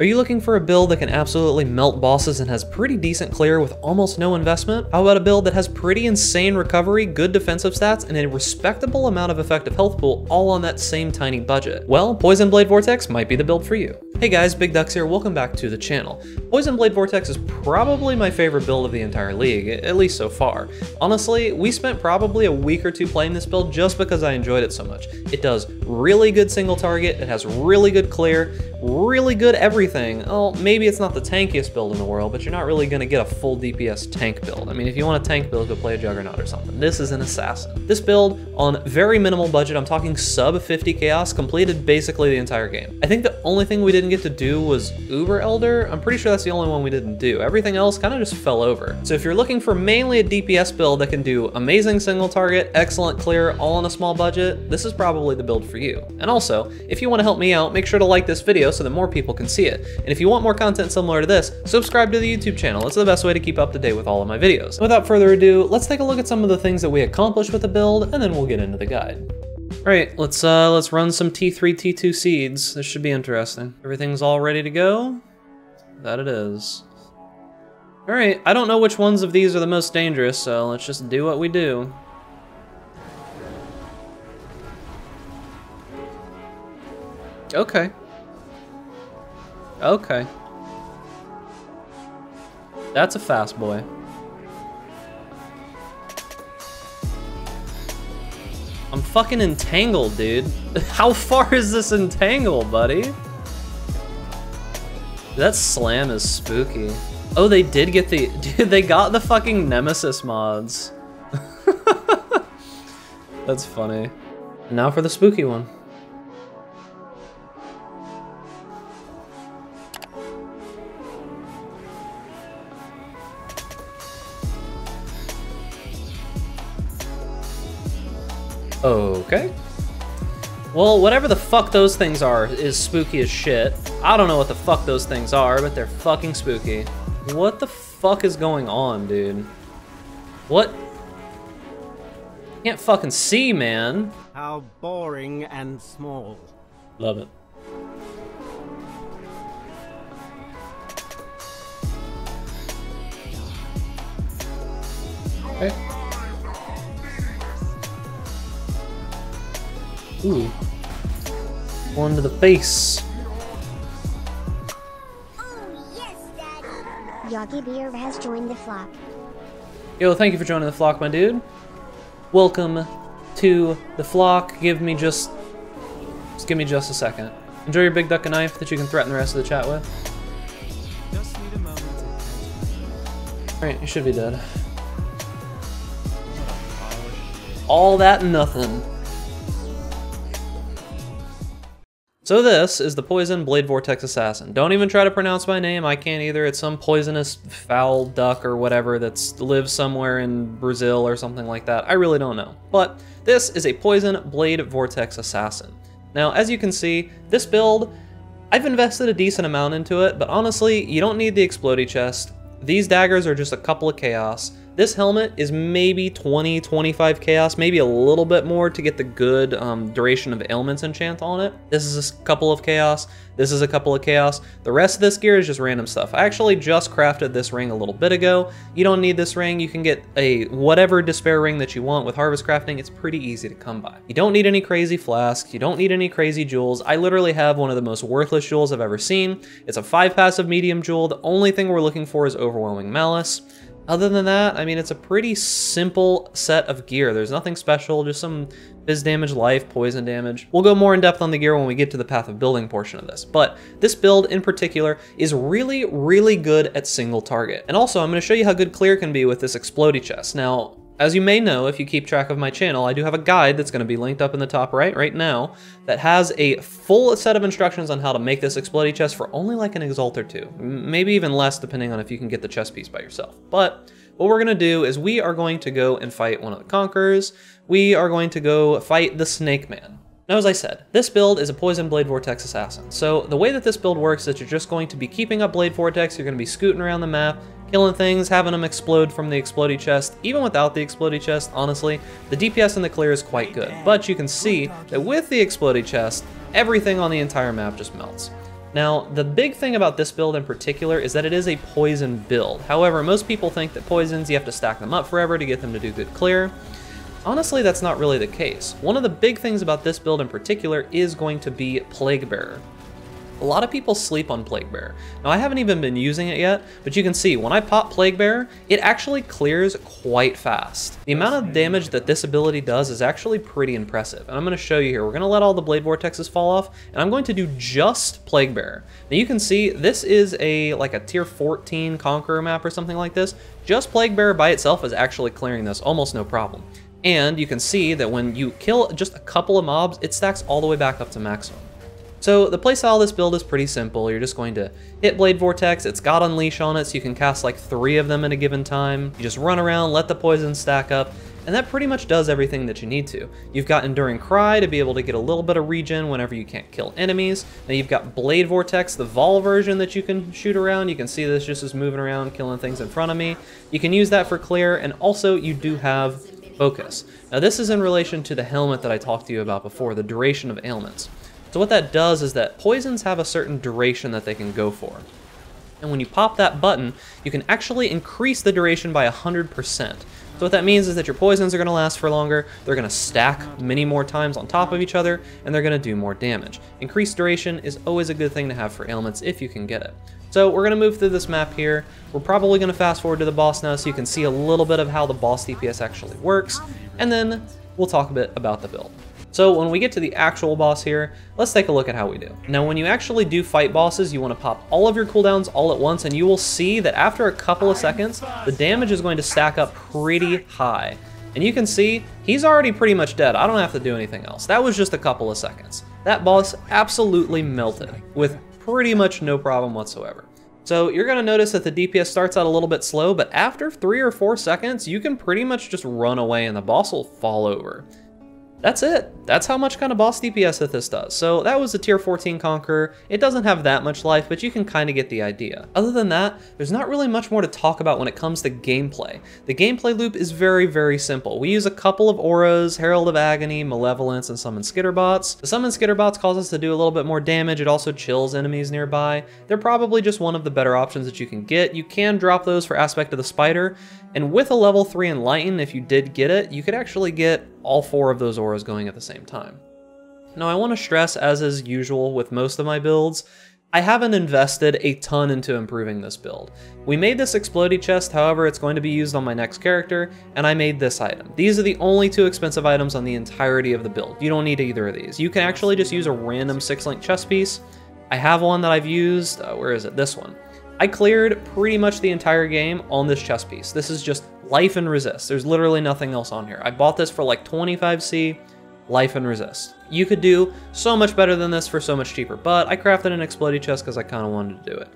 Are you looking for a build that can absolutely melt bosses and has pretty decent clear with almost no investment? How about a build that has pretty insane recovery, good defensive stats, and a respectable amount of effective health pool all on that same tiny budget? Well, Poison Blade Vortex might be the build for you. Hey guys, Big Ducks here, welcome back to the channel. Poison Blade Vortex is probably my favorite build of the entire league, at least so far. Honestly, we spent probably a week or two playing this build just because I enjoyed it so much. It does really good single target, it has really good clear, really good everything. Oh, maybe it's not the tankiest build in the world, but you're not really gonna get a full DPS tank build. I mean, if you want a tank build, go play a Juggernaut or something. This is an assassin. This build, on very minimal budget, I'm talking sub 50 chaos, completed basically the entire game. I think the only thing we didn't get to do was Uber Elder. I'm pretty sure that's the only one we didn't do. Everything else kind of just fell over. So if you're looking for mainly a DPS build that can do amazing single target, excellent clear, all on a small budget, this is probably the build for you. And also, if you want to help me out, make sure to like this video so that more people can see it. And if you want more content similar to this, subscribe to the YouTube channel. It's the best way to keep up to date with all of my videos. And without further ado, let's take a look at some of the things that we accomplished with the build, and then we'll get into the guide. All right, let's run some T3, T2 seeds. This should be interesting. Everything's all ready to go? That it is. All right, I don't know which ones of these are the most dangerous, so let's just do what we do. Okay. Okay. That's a fast boy. I'm fucking entangled, dude. How far is this entangled, buddy? That slam is spooky. Oh, they did get the... Dude, they got the fucking Nemesis mods. That's funny. Now for the spooky one. Okay. Well, whatever the fuck those things are is spooky as shit. I don't know what the fuck those things are, but they're fucking spooky. What the fuck is going on, dude? What? Can't fucking see, man. How boring and small. Love it. Okay. Ooh. One to the face. Oh, yes, Daddy. Yogi Beer has joined the flock. Yo, thank you for joining the flock, my dude. Welcome to the flock. Give me just a second. Enjoy your big duck and knife that you can threaten the rest of the chat with. Just need a moment. Alright, you should be dead. All that and nothing. So this is the Poison Blade Vortex Assassin. Don't even try to pronounce my name, I can't either. It's some poisonous foul duck or whatever that lives somewhere in Brazil or something like that. I really don't know. But this is a Poison Blade Vortex Assassin. Now, as you can see, this build, I've invested a decent amount into it, but honestly, you don't need the Explodey chest. These daggers are just a couple of chaos. This helmet is maybe 20, 25 chaos, maybe a little bit more to get the good duration of ailments enchant on it. This is a couple of chaos. This is a couple of chaos. The rest of this gear is just random stuff. I actually just crafted this ring a little bit ago. You don't need this ring. You can get a whatever despair ring that you want with harvest crafting. It's pretty easy to come by. You don't need any crazy flasks. You don't need any crazy jewels. I literally have one of the most worthless jewels I've ever seen. It's a 5 passive medium jewel. The only thing we're looking for is overwhelming malice. Other than that, I mean, it's a pretty simple set of gear. There's nothing special, just some phys damage, life, poison damage. We'll go more in depth on the gear when we get to the path of building portion of this, but this build in particular is really, really good at single target. And also, I'm gonna show you how good clear can be with this Explodey chest. Now, as you may know, if you keep track of my channel, I do have a guide that's gonna be linked up in the top right now that has a full set of instructions on how to make this Explodey chest for only like an Exalt or two. Maybe even less depending on if you can get the chest piece by yourself. But what we're gonna do is we are going to go and fight one of the Conquerors. We are going to go fight the Snake Man. Now, as I said, this build is a Poison Blade Vortex Assassin. So the way that this build works is you're just going to be keeping up Blade Vortex, you're gonna be scooting around the map, killing things, having them explode from the Explodey chest. Even without the Explodey chest, honestly, the DPS in the clear is quite good. But you can see that with the Explodey chest, everything on the entire map just melts. Now, the big thing about this build in particular is that it is a poison build. However, most people think that poisons, you have to stack them up forever to get them to do good clear. Honestly, that's not really the case. One of the big things about this build in particular is going to be Plague Bearer. A lot of people sleep on Plague Bearer. Now, I haven't even been using it yet, but you can see when I pop Plague Bearer, it actually clears quite fast. The amount of damage that this ability does is actually pretty impressive, and I'm going to show you here. We're going to let all the Blade Vortexes fall off, and I'm going to do just Plague Bearer. Now, you can see this is like a tier 14 Conqueror map or something like this. Just Plague Bearer by itself is actually clearing this almost no problem. And you can see that when you kill just a couple of mobs, it stacks all the way back up to maximum. So the playstyle of this build is pretty simple. You're just going to hit Blade Vortex. It's got Unleash on it, so you can cast like 3 of them in a given time. You just run around, let the poison stack up, and that pretty much does everything that you need to. You've got Enduring Cry to be able to get a little bit of regen whenever you can't kill enemies. Now you've got Blade Vortex, the Vol version that you can shoot around. You can see this just is moving around, killing things in front of me. You can use that for clear, and also you do have Focus. Now this is in relation to the helmet that I talked to you about before, the duration of ailments. So what that does is that poisons have a certain duration that they can go for. And when you pop that button, you can actually increase the duration by 100%. So what that means is that your poisons are going to last for longer, they're going to stack many more times on top of each other, and they're going to do more damage. Increased duration is always a good thing to have for ailments if you can get it. So we're going to move through this map here. We're probably going to fast forward to the boss now so you can see a little bit of how the boss DPS actually works, and then we'll talk a bit about the build. So when we get to the actual boss here, let's take a look at how we do. Now when you actually do fight bosses, you want to pop all of your cooldowns all at once, and you will see that after a couple of seconds, the damage is going to stack up pretty high. And you can see, he's already pretty much dead. I don't have to do anything else. That was just a couple of seconds. That boss absolutely melted with pretty much no problem whatsoever. So you're going to notice that the DPS starts out a little bit slow, but after 3 or 4 seconds, you can pretty much just run away and the boss will fall over. That's it. That's how much kind of boss DPS that this does. So that was a tier 14 Conqueror. It doesn't have that much life, but you can kind of get the idea. Other than that, there's not really much more to talk about when it comes to gameplay. The gameplay loop is very, very simple. We use a couple of auras, Herald of Agony, Malevolence, and Summon Skitterbots. The Summon Skitterbots cause us to do a little bit more damage. It also chills enemies nearby. They're probably just one of the better options that you can get. You can drop those for Aspect of the Spider, and with a level 3 Enlighten, if you did get it, you could actually get all 4 of those auras going at the same time. Now I want to stress, as is usual with most of my builds, I haven't invested a ton into improving this build. We made this Explodey chest, however it's going to be used on my next character, and I made this item. These are the only 2 expensive items on the entirety of the build. You don't need either of these. You can actually just use a random 6-link chest piece. I have one that I've used, where is it? This one. I cleared pretty much the entire game on this chest piece. This is just life and resist. There's literally nothing else on here. I bought this for like 25C, life and resist. You could do so much better than this for so much cheaper, but I crafted an Explodey chest because I kind of wanted to do it.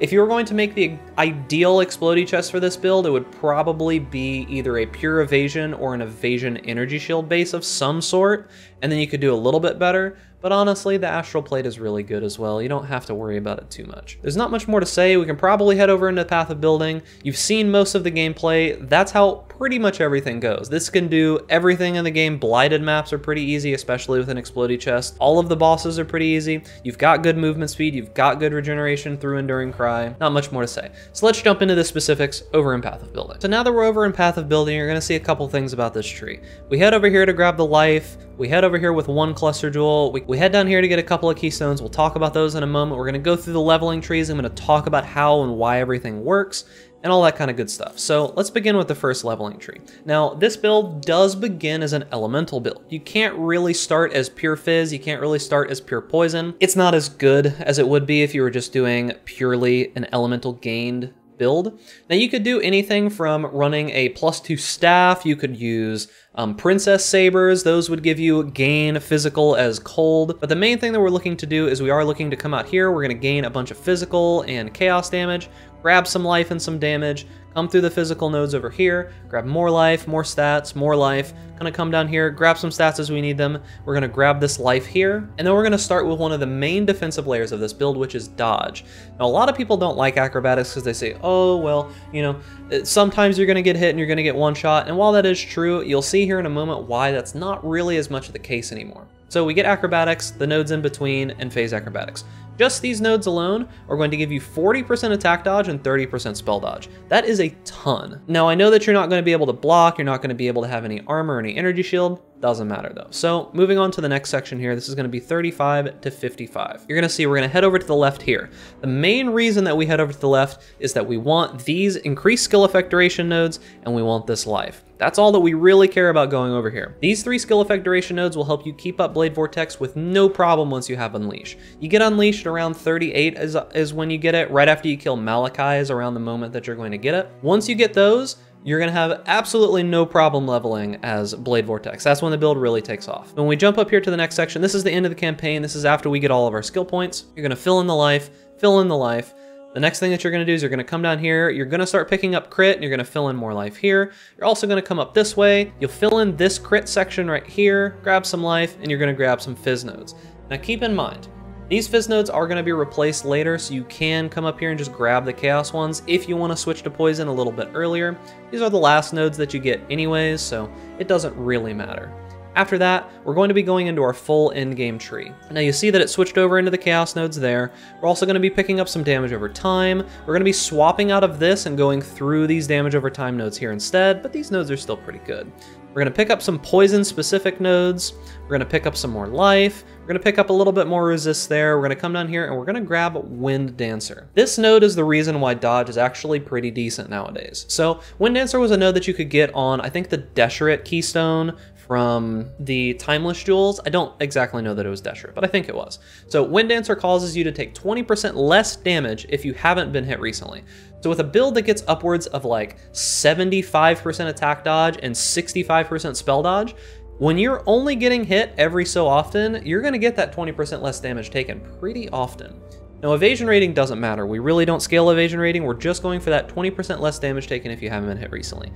If you were going to make the ideal Explodey chest for this build, it would probably be either a pure evasion or an evasion energy shield base of some sort, and then you could do a little bit better. But honestly, the Astral Plate is really good as well. You don't have to worry about it too much. There's not much more to say. We can probably head over into Path of Building. You've seen most of the gameplay. That's how pretty much everything goes. This can do everything in the game. Blighted maps are pretty easy, especially with an Explodey chest. All of the bosses are pretty easy. You've got good movement speed. You've got good regeneration through Enduring Cry. Not much more to say. So let's jump into the specifics over in Path of Building. So now that we're over in Path of Building, you're going to see a couple things about this tree. We head over here to grab the life. We head over here with 1 cluster jewel. We head down here to get a couple of keystones. We'll talk about those in a moment. We're going to go through the leveling trees. I'm going to talk about how and why everything works and all that kind of good stuff. So let's begin with the first leveling tree. Now, this build does begin as an elemental build. You can't really start as pure fizz. You can't really start as pure poison. It's not as good as it would be if you were just doing purely an elemental gained build. Now you could do anything from running a +2 staff. You could use Princess Sabers. Those would give you gain physical as cold. But the main thing that we're looking to do is we are looking to come out here. We're going to gain a bunch of physical and chaos damage, grab some life and some damage, come through the physical nodes over here, grab more life, more stats, more life, gonna come down here, grab some stats as we need them. We're gonna grab this life here, and then we're gonna start with one of the main defensive layers of this build, which is dodge. Now, a lot of people don't like acrobatics because they say, oh, well, you know, sometimes you're gonna get hit and you're gonna get one shot, and while that is true, you'll see here in a moment why that's not really as much of the case anymore. So we get acrobatics, the nodes in between, and phase acrobatics. Just these nodes alone are going to give you 40% attack dodge and 30% spell dodge. That is a ton. Now I know that you're not going to be able to block, you're not going to be able to have any armor or any energy shield. Doesn't matter though. So moving on to the next section here, this is going to be 35 to 55. You're going to see we're going to head over to the left here. The main reason that we head over to the left is that we want these increased skill effect duration nodes and we want this life. That's all that we really care about going over here. These 3 skill effect duration nodes will help you keep up Blade Vortex with no problem once you have Unleash. You get Unleashed around 38 is when you get it. Right after you kill Malachi is around the moment that you're going to get it. Once you get those, you're going to have absolutely no problem leveling as Blade Vortex. That's when the build really takes off. When we jump up here to the next section, this is the end of the campaign. This is after we get all of our skill points. You're going to fill in the life, fill in the life. The next thing that you're going to do is you're going to come down here, you're going to start picking up crit, and you're going to fill in more life here. You're also going to come up this way, you'll fill in this crit section right here, grab some life, and you're going to grab some fizz nodes. Now keep in mind, these fizz nodes are going to be replaced later, so you can come up here and just grab the chaos ones if you want to switch to poison a little bit earlier. These are the last nodes that you get anyways, so it doesn't really matter. After that, we're going to be going into our full end-game tree. Now you see that it switched over into the Chaos nodes there. We're also going to be picking up some damage over time. We're going to be swapping out of this and going through these damage over time nodes here instead, but these nodes are still pretty good. We're going to pick up some poison-specific nodes. We're going to pick up some more life. We're going to pick up a little bit more resist there. We're going to come down here and we're going to grab Wind Dancer. This node is the reason why dodge is actually pretty decent nowadays. So Wind Dancer was a node that you could get on, I think, the Deshret keystone from the Timeless Jewels. I don't exactly know that it was Deshret, but I think it was. So Wind Dancer causes you to take 20% less damage if you haven't been hit recently. So with a build that gets upwards of like 75% attack dodge and 65% spell dodge, when you're only getting hit every so often, you're going to get that 20% less damage taken pretty often. Now evasion rating doesn't matter. We really don't scale evasion rating. We're just going for that 20% less damage taken if you haven't been hit recently.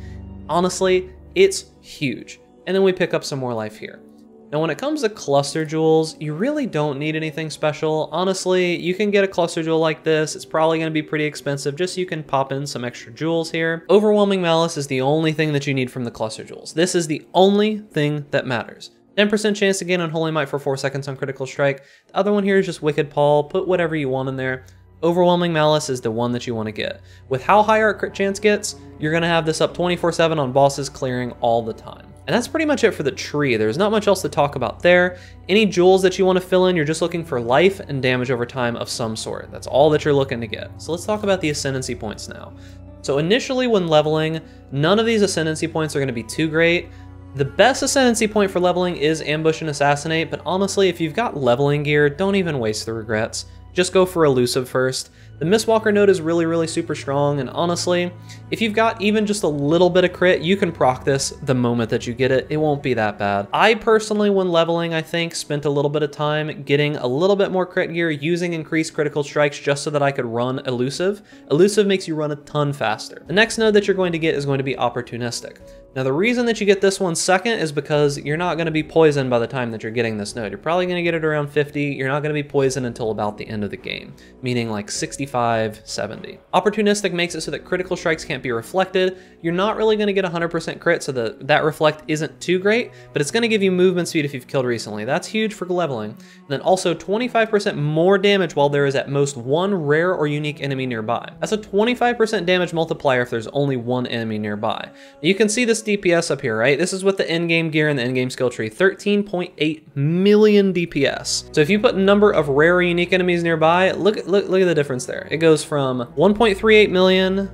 Honestly, it's huge. And then we pick up some more life here. Now when it comes to cluster jewels, you really don't need anything special. Honestly, you can get a cluster jewel like this. It's probably going to be pretty expensive just so you can pop in some extra jewels here. Overwhelming Malice is the only thing that you need from the cluster jewels. This is the only thing that matters. 10% chance to gain Unholy Might for 4 seconds on critical strike. The other one here is just Wicked Paul. Put whatever you want in there. Overwhelming Malice is the one that you want to get. With how high our crit chance gets, you're going to have this up 24/7 on bosses clearing all the time. And that's pretty much it for the tree. There's not much else to talk about there. Any jewels that you want to fill in, you're just looking for life and damage over time of some sort. That's all that you're looking to get. So let's talk about the Ascendancy points now. So initially when leveling, none of these Ascendancy points are going to be too great. The best Ascendancy point for leveling is Ambush and Assassinate, but honestly, if you've got leveling gear, don't even waste the regrets. Just go for Elusive first. The Mistwalker node is really super strong, and honestly, if you've got even just a little bit of crit, you can proc this the moment that you get it. It won't be that bad. I personally, when leveling, I think, spent a little bit of time getting a little bit more crit gear, using increased critical strikes just so that I could run Elusive. Elusive makes you run a ton faster. The next node that you're going to get is going to be Opportunistic. Now the reason that you get this one second is because you're not going to be poisoned by the time that you're getting this node. You're probably going to get it around 50. You're not going to be poisoned until about the end of the game, meaning like 65, 70. Opportunistic makes it so that critical strikes can't be reflected. You're not really going to get 100% crit, so that reflect isn't too great, but it's going to give you movement speed if you've killed recently. That's huge for leveling. And then also 25% more damage while there is at most one rare or unique enemy nearby. That's a 25% damage multiplier if there's only one enemy nearby. You can see this DPS up here, right? This is with the endgame gear and the endgame skill tree, 13.8 million DPS. So if you put number of rare or unique enemies nearby, look at the difference there. It goes from 1.38 million to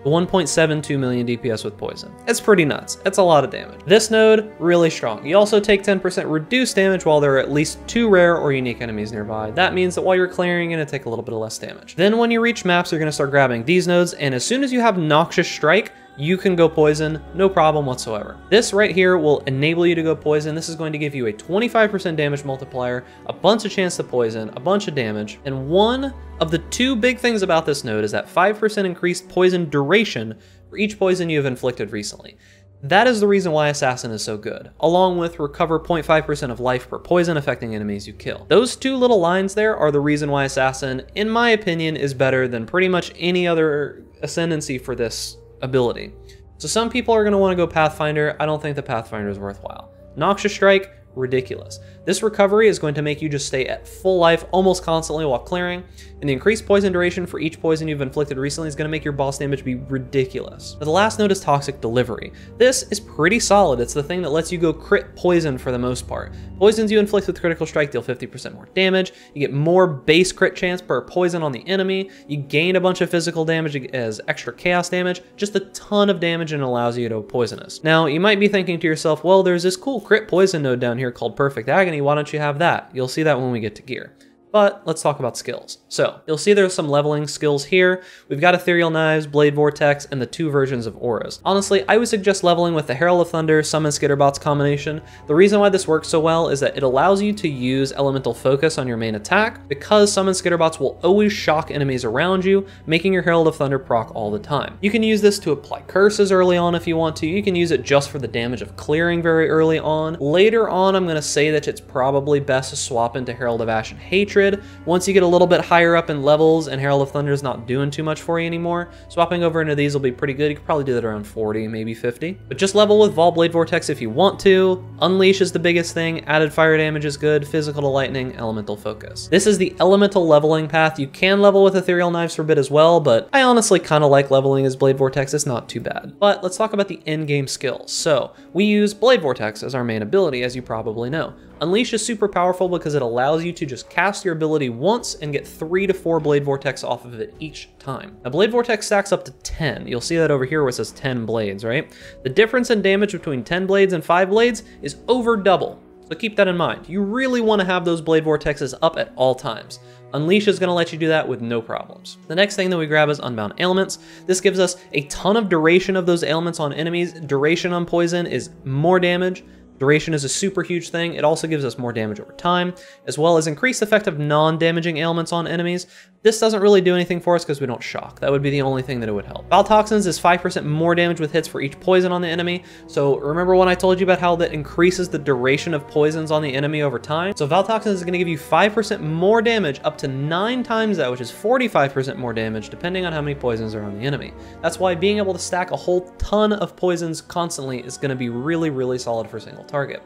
1.72 million DPS with poison. It's pretty nuts. It's a lot of damage. This node, really strong. You also take 10% reduced damage while there are at least 2 rare or unique enemies nearby. That means that while you're clearing, you're gonna take a little bit of less damage. Then when you reach maps, you're gonna start grabbing these nodes, and as soon as you have Noxious Strike, you can go poison, no problem whatsoever. This right here will enable you to go poison. This is going to give you a 25% damage multiplier, a bunch of chance to poison, a bunch of damage, and one of the 2 big things about this node is that 5% increased poison duration for each poison you have inflicted recently. That is the reason why Assassin is so good, along with recover 0.5% of life per poison affecting enemies you kill. Those 2 little lines there are the reason why Assassin, in my opinion, is better than pretty much any other Ascendancy for this ability. So some people are going to want to go Pathfinder. I don't think the Pathfinder is worthwhile. Noxious Strike, ridiculous. This recovery is going to make you just stay at full life almost constantly while clearing, and the increased poison duration for each poison you've inflicted recently is going to make your boss damage be ridiculous. Now, the last note is Toxic Delivery. This is pretty solid. It's the thing that lets you go crit poison for the most part. Poisons you inflict with Critical Strike deal 50% more damage, you get more base crit chance per poison on the enemy, you gain a bunch of physical damage as extra chaos damage, just a ton of damage, and allows you to poisonous. Now, you might be thinking to yourself, well, there's this cool crit poison node down here called Perfect Agony, why don't you have that? You'll see that when we get to gear. But let's talk about skills. So you'll see there's some leveling skills here. We've got Ethereal Knives, Blade Vortex, and the 2 versions of auras. Honestly, I would suggest leveling with the Herald of Thunder, Summon Skitterbots combination. The reason why this works so well is that it allows you to use Elemental Focus on your main attack, because Summon Skitterbots will always shock enemies around you, making your Herald of Thunder proc all the time. You can use this to apply curses early on if you want to. You can use it just for the damage of clearing very early on. Later on, I'm going to say that it's probably best to swap into Herald of Ash and Hatred. Once you get a little bit higher up in levels and Herald of Thunder is not doing too much for you anymore, swapping over into these will be pretty good. You could probably do that around 40, maybe 50. But just level with Vol Blade Vortex if you want to. Unleash is the biggest thing. Added fire damage is good. Physical to lightning, elemental focus. This is the elemental leveling path. You can level with Ethereal Knives for a bit as well, but I honestly kind of like leveling as Blade Vortex. It's not too bad. But let's talk about the in-game skills. So we use Blade Vortex as our main ability, as you probably know. Unleash is super powerful because it allows you to just cast your ability once and get 3 to 4 Blade Vortex off of it each time. Now, Blade Vortex stacks up to 10. You'll see that over here where it says 10 blades, right? The difference in damage between 10 blades and 5 blades is over double. So keep that in mind. You really want to have those Blade Vortexes up at all times. Unleash is going to let you do that with no problems. The next thing that we grab is Unbound Ailments. This gives us a ton of duration of those ailments on enemies. Duration on poison is more damage. Duration is a super huge thing. It also gives us more damage over time, as well as increased effect of non-damaging ailments on enemies. This doesn't really do anything for us because we don't shock. That would be the only thing that it would help. Foul Toxins is 5% more damage with hits for each poison on the enemy. So remember when I told you about how that increases the duration of poisons on the enemy over time? So Foul Toxins is going to give you 5% more damage, up to 9 times that, which is 45% more damage, depending on how many poisons are on the enemy. That's why being able to stack a whole ton of poisons constantly is going to be really, really solid for a single target.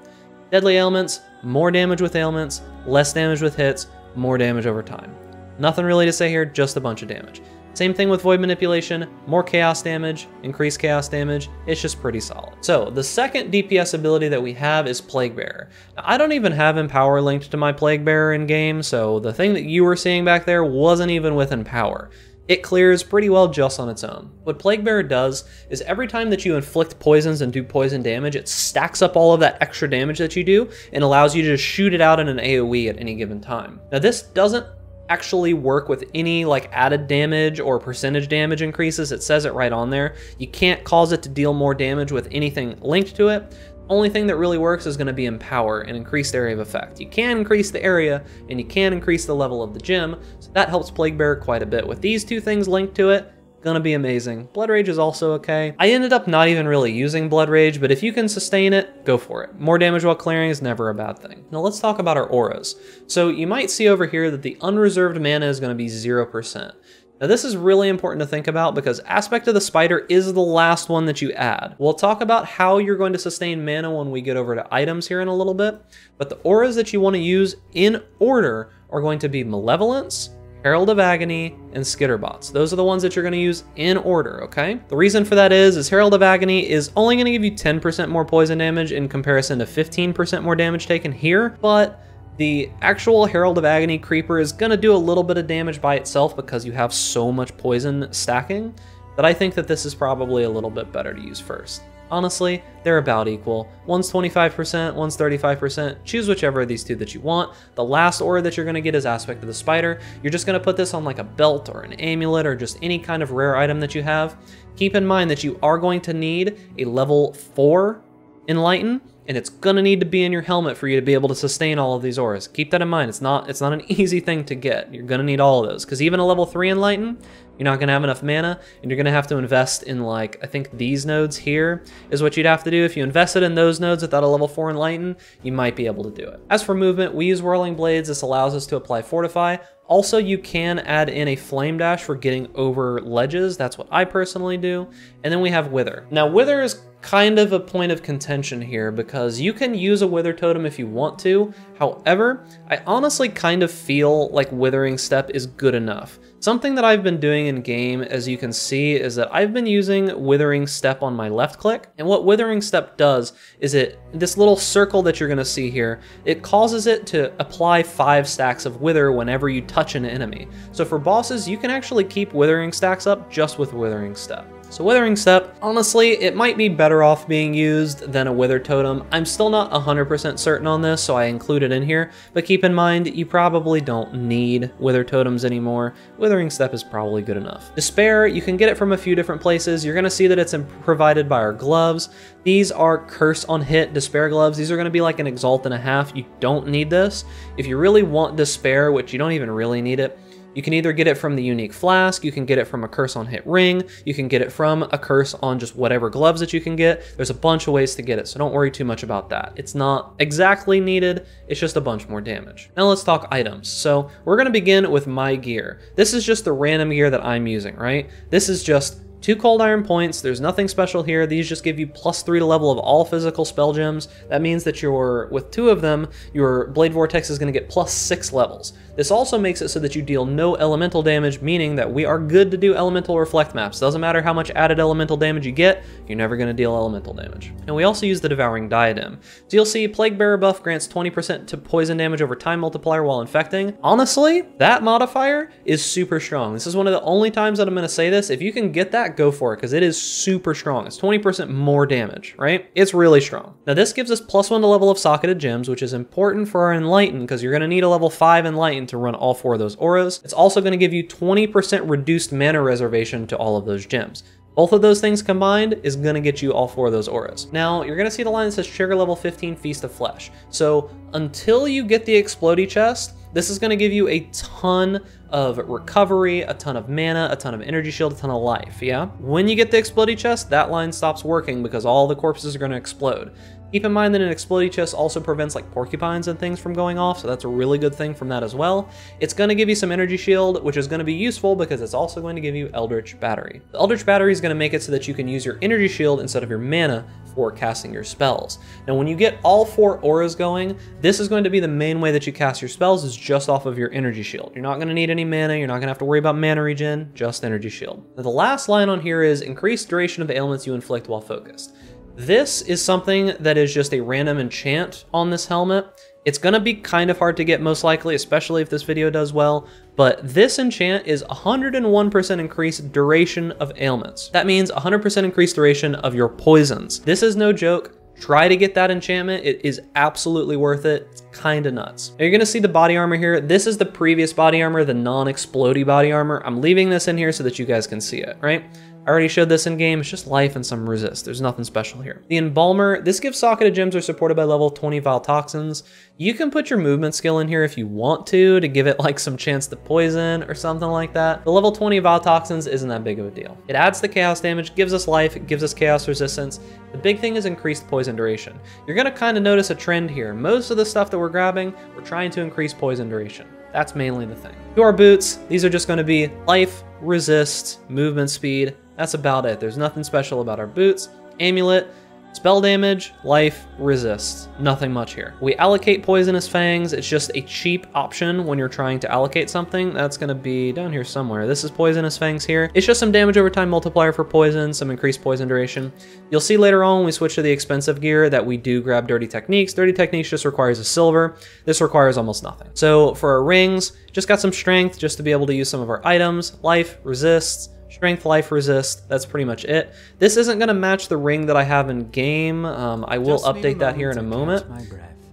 Deadly Ailments, more damage with ailments, less damage with hits, more damage over time. Nothing really to say here, just a bunch of damage. Same thing with Void Manipulation, more chaos damage, increased chaos damage, it's just pretty solid. So the second DPS ability that we have is Plague Bearer. Now, I don't even have Empower linked to my Plague Bearer in game, so the thing that you were seeing back there wasn't even with Empower. It clears pretty well just on its own. What Plague Bearer does is every time that you inflict poisons and do poison damage, it stacks up all of that extra damage that you do and allows you to just shoot it out in an AoE at any given time. Now this doesn't actually work with any like added damage or percentage damage increases. It says it right on there. You can't cause it to deal more damage with anything linked to it. Only thing that really works is going to be Empower and increased area of effect. You can increase the area and you can increase the level of the gem, so that helps Plague Bearer quite a bit. With these two things linked to it, gonna be amazing. Blood Rage is also okay. I ended up not even really using Blood Rage, but if you can sustain it, go for it. More damage while clearing is never a bad thing. Now let's talk about our auras. So you might see over here that the unreserved mana is gonna be 0%. Now this is really important to think about because Aspect of the Spider is the last one that you add. We'll talk about how you're going to sustain mana when we get over to items here in a little bit, but the auras that you want to use in order are going to be Malevolence, Herald of Agony, and Skitterbots. Those are the ones that you're going to use in order, okay? The reason for that is Herald of Agony is only going to give you 10% more poison damage in comparison to 15% more damage taken here, but the actual Herald of Agony creeper is going to do a little bit of damage by itself because you have so much poison stacking that I think that this is probably a little bit better to use first. Honestly, they're about equal. One's 25%, one's 35%. Choose whichever of these two that you want. The last aura that you're going to get is Aspect of the Spider. You're just going to put this on like a belt or an amulet or just any kind of rare item that you have. Keep in mind that you are going to need a level 4 Enlighten, and it's gonna need to be in your helmet for you to be able to sustain all of these auras. Keep that in mind. It's not an easy thing to get. You're gonna need all of those, because even a level 3 Enlighten, you're not gonna have enough mana, and you're gonna have to invest in, like, I think these nodes here is what you'd have to do. If you invested in those nodes without a level 4 Enlighten, you might be able to do it. As for movement, we use Whirling Blades. This allows us to apply Fortify. Also, you can add in a Flame Dash for getting over ledges. That's what I personally do. And then we have Wither. Now, Wither is kind of a point of contention here because you can use a Wither Totem if you want to. However, I honestly kind of feel like Withering Step is good enough. Something that I've been doing in game, as you can see, is that I've been using Withering Step on my left click. And what Withering Step does is this little circle that you're gonna see here, it causes it to apply 5 stacks of Wither whenever you touch an enemy. So for bosses, you can actually keep Withering stacks up just with Withering Step. So Withering Step, honestly, it might be better off being used than a Wither Totem. I'm still not 100% certain on this, so I include it in here, but keep in mind, you probably don't need Wither Totems anymore. Withering Step is probably good enough. Despair, you can get it from a few different places. You're gonna see that it's provided by our gloves. These are Curse on Hit Despair gloves. These are gonna be like an Exalt and a half. You don't need this. If you really want Despair, which you don't even really need it, you can either get it from the unique flask, you can get it from a Curse on Hit ring, you can get it from a curse on just whatever gloves that you can get. There's a bunch of ways to get it, so don't worry too much about that. It's not exactly needed, it's just a bunch more damage. Now let's talk items. So we're gonna begin with my gear. This is just the random gear that I'm using, right? This is just 2 cold iron points, there's nothing special here. These just give you +3 to level of all physical spell gems. That means that with 2 of them, your Blade Vortex is gonna get +6 levels. This also makes it so that you deal no elemental damage, meaning that we are good to do elemental reflect maps. Doesn't matter how much added elemental damage you get, you're never gonna deal elemental damage. And we also use the Devouring Diadem. So you'll see Plague Bearer buff grants 20% to poison damage over time multiplier while infecting. Honestly, that modifier is super strong. This is one of the only times that I'm gonna say this. If you can get that, go for it, because it is super strong. It's 20% more damage, right? It's really strong. Now this gives us +1 to level of socketed gems, which is important for our Enlighten, because you're gonna need a level 5 Enlighten to run all 4 of those auras. It's also gonna give you 20% reduced mana reservation to all of those gems. Both of those things combined is gonna get you all 4 of those auras. Now, you're gonna see the line that says trigger level 15 Feast of Flesh. So until you get the Explodey chest, this is gonna give you a ton of recovery, a ton of mana, a ton of energy shield, a ton of life, yeah? When you get the Explodey chest, that line stops working because all the corpses are gonna explode. Keep in mind that an Explodey chest also prevents like porcupines and things from going off, so that's a really good thing from that as well. It's gonna give you some energy shield, which is gonna be useful because it's also going to give you Eldritch Battery. The Eldritch Battery is gonna make it so that you can use your energy shield instead of your mana for casting your spells. Now, when you get all 4 auras going, this is going to be the main way that you cast your spells, is just off of your energy shield. You're not gonna need any mana, you're not gonna have to worry about mana regen, just energy shield. Now, the last line on here is increased duration of ailments you inflict while focused. This is something that is just a random enchant on this helmet. It's gonna be kind of hard to get most likely, especially if this video does well, but this enchant is 101% increased duration of ailments. That means 100% increased duration of your poisons. This is no joke. Try to get that enchantment. It is absolutely worth it. It's kind of nuts. Now you're gonna see the body armor here. This is the previous body armor, the non-explodey body armor. I'm leaving this in here so that you guys can see it, right? I already showed this in game, it's just life and some resist. There's nothing special here. The Embalmer, this gives socketed gems are supported by level 20 Vile Toxins. You can put your movement skill in here if you want to give it like some chance to poison or something like that. The level 20 Vile Toxins isn't that big of a deal. It adds the chaos damage, gives us life, it gives us chaos resistance. The big thing is increased poison duration. You're gonna kind of notice a trend here. Most of the stuff that we're grabbing, we're trying to increase poison duration. That's mainly the thing. To our boots, these are just gonna be life, resist, movement speed. That's about it. There's nothing special about our boots. Amulet, spell damage, life, resist. Nothing much here. We allocate Poisonous Fangs. It's just a cheap option when you're trying to allocate something. That's gonna be down here somewhere. This is Poisonous Fangs here. It's just some damage over time multiplier for poison, some increased poison duration. You'll see later on when we switch to the expensive gear that we do grab Dirty Techniques. Dirty Techniques just requires a silver. This requires almost nothing. So for our rings, just got some strength just to be able to use some of our items. Life, resists. Strength, life, resist, that's pretty much it. This isn't gonna match the ring that I have in game. I will update that here in a moment.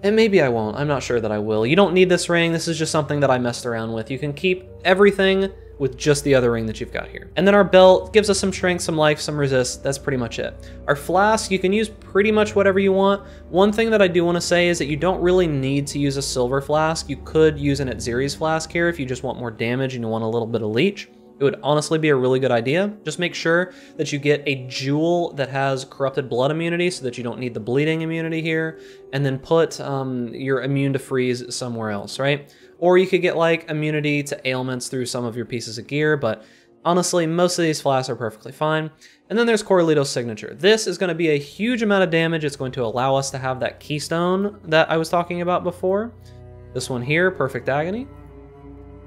And maybe I won't, I'm not sure that I will. You don't need this ring, this is just something that I messed around with. You can keep everything with just the other ring that you've got here. And then our belt gives us some strength, some life, some resist, that's pretty much it. Our flask, you can use pretty much whatever you want. One thing that I do wanna say is that you don't really need to use a silver flask. You could use an Atziri's flask here if you just want more damage and you want a little bit of leech. It would honestly be a really good idea. Just make sure that you get a jewel that has corrupted blood immunity so that you don't need the bleeding immunity here, and then put your immune to freeze somewhere else, right? Or you could get like immunity to ailments through some of your pieces of gear, but Honestly, most of these flasks are perfectly fine. And then there's Coralito's signature. This is going to be a huge amount of damage. It's going to allow us to have that keystone that I was talking about before. This one here, Perfect Agony.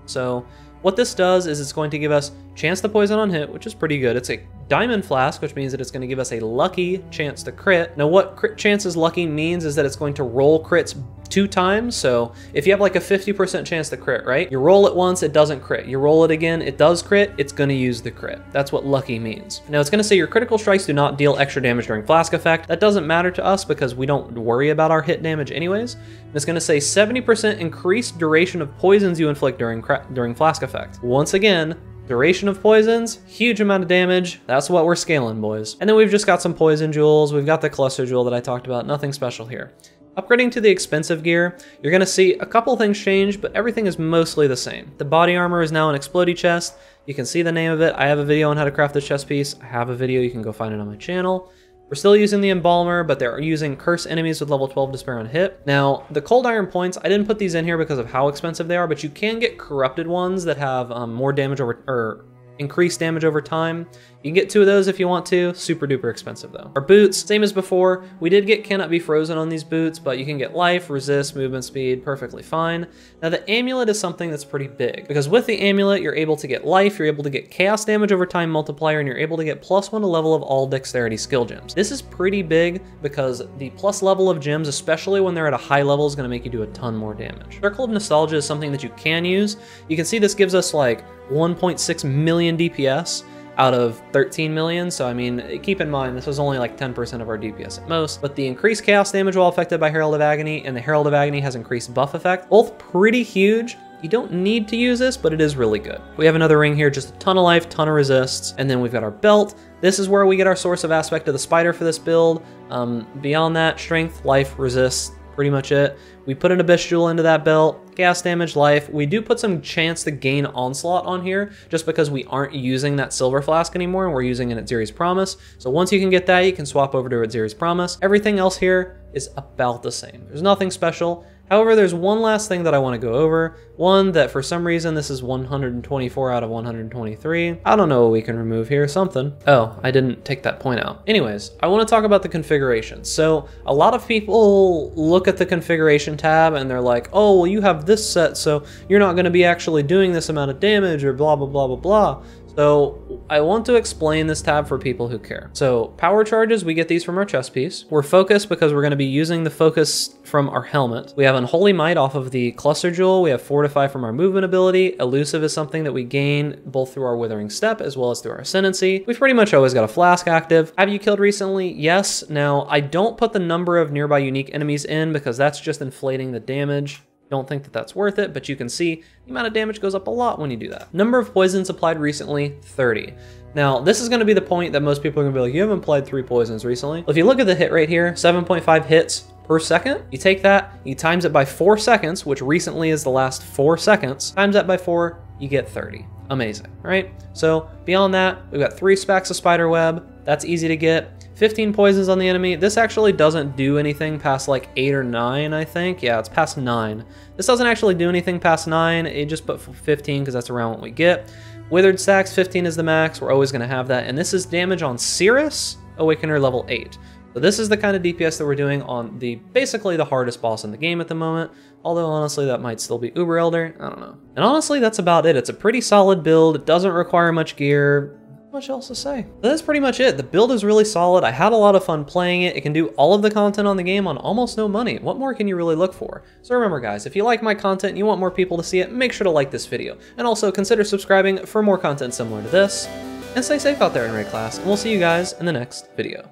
So what this does is it's going to give us chance to poison on hit, which is pretty good. It's a diamond flask, which means that it's going to give us a lucky chance to crit. Now what crit chances lucky means is that it's going to roll crits 2 times. So if you have like a 50% chance to crit, right? You roll it once, it doesn't crit. You roll it again, it does crit, it's going to use the crit. That's what lucky means. Now it's going to say your critical strikes do not deal extra damage during flask effect. That doesn't matter to us because we don't worry about our hit damage anyways. And it's going to say 70% increased duration of poisons you inflict during flask effect. Once again, duration of poisons, huge amount of damage. That's what we're scaling, boys. And then we've just got some poison jewels. We've got the cluster jewel that I talked about. Nothing special here. Upgrading to the expensive gear, you're going to see a couple things change, but everything is mostly the same. The body armor is now an explodey chest. You can see the name of it. I have a video on how to craft this chest piece. I have a video, you can go find it on my channel. We're still using the Embalmer, but they're using Curse enemies with level 12 Despair on hit. Now, the Cold Iron points, I didn't put these in here because of how expensive they are, but you can get corrupted ones that have more damage or increased damage over time. You can get 2 of those if you want to. Super duper expensive though. Our boots, same as before. We did get Cannot Be Frozen on these boots, but you can get life, resist, movement speed, perfectly fine. Now the amulet is something that's pretty big because with the amulet, you're able to get life, you're able to get chaos damage over time multiplier, and you're able to get +1 to level of all dexterity skill gems. This is pretty big because the plus level of gems, especially when they're at a high level, is going to make you do a ton more damage. Circle of Nostalgia is something that you can use. You can see this gives us like 1.6 million DPS out of 13 million. So I mean, keep in mind, this was only like 10% of our DPS at most, but the increased chaos damage while affected by Herald of Agony and the Herald of Agony has increased buff effect, both pretty huge. You don't need to use this, but it is really good. We have another ring here, just a ton of life, ton of resists, and then we've got our belt. This is where we get our source of aspect of the spider for this build. Beyond that, strength, life, resists, pretty much it. We put an Abyss Jewel into that belt, gas damage, life. We do put some chance to gain Onslaught on here just because we aren't using that Silver Flask anymore and we're using it at Ziri's Promise. So once you can get that, you can swap over to it at Ziri's Promise. Everything else here is about the same. There's nothing special. However, there's one last thing that I want to go over. One that for some reason, this is 124 out of 123. I don't know what we can remove here, something. Oh, I didn't take that point out. Anyways, I want to talk about the configuration. So a lot of people look at the configuration tab and they're like, oh, well, you have this set, so you're not going to be actually doing this amount of damage or blah, blah, blah, blah, blah. So I want to explain this tab for people who care. So power charges, we get these from our chest piece. We're focused because we're going to be using the focus from our helmet. We have Unholy Might off of the cluster jewel. We have Fortify from our movement ability. Elusive is something that we gain both through our Withering Step as well as through our Ascendancy. We've pretty much always got a flask active. Have you killed recently? Yes. Now I don't put the number of nearby unique enemies in because that's just inflating the damage. Don't think that that's worth it, but you can see the amount of damage goes up a lot when you do that. Number of poisons applied recently, 30. Now, this is going to be the point that most people are going to be like, you haven't applied 3 poisons recently. Well, if you look at the hit rate here, 7.5 hits per second, you take that, you times it by 4 seconds, which recently is the last 4 seconds, times that by 4, you get 30. Amazing, right? So beyond that, we've got 3 stacks of spider web. That's easy to get. 15 poisons on the enemy. This actually doesn't do anything past like 8 or 9, I think. Yeah, it's past 9. This doesn't actually do anything past 9. It just put 15 because that's around what we get. Withered stacks, 15 is the max. We're always going to have that. And this is damage on Cirrus, Awakener level 8. So this is the kind of DPS that we're doing on the basically the hardest boss in the game at the moment. Although honestly, that might still be Uber Elder. I don't know. And honestly, that's about it. It's a pretty solid build. It doesn't require much gear. Much else to say. But that's pretty much it. The build is really solid. I had a lot of fun playing it. It can do all of the content on the game on almost no money. What more can you really look for? So remember guys, if you like my content and you want more people to see it, make sure to like this video. And also consider subscribing for more content similar to this. And stay safe out there in raid class, and we'll see you guys in the next video.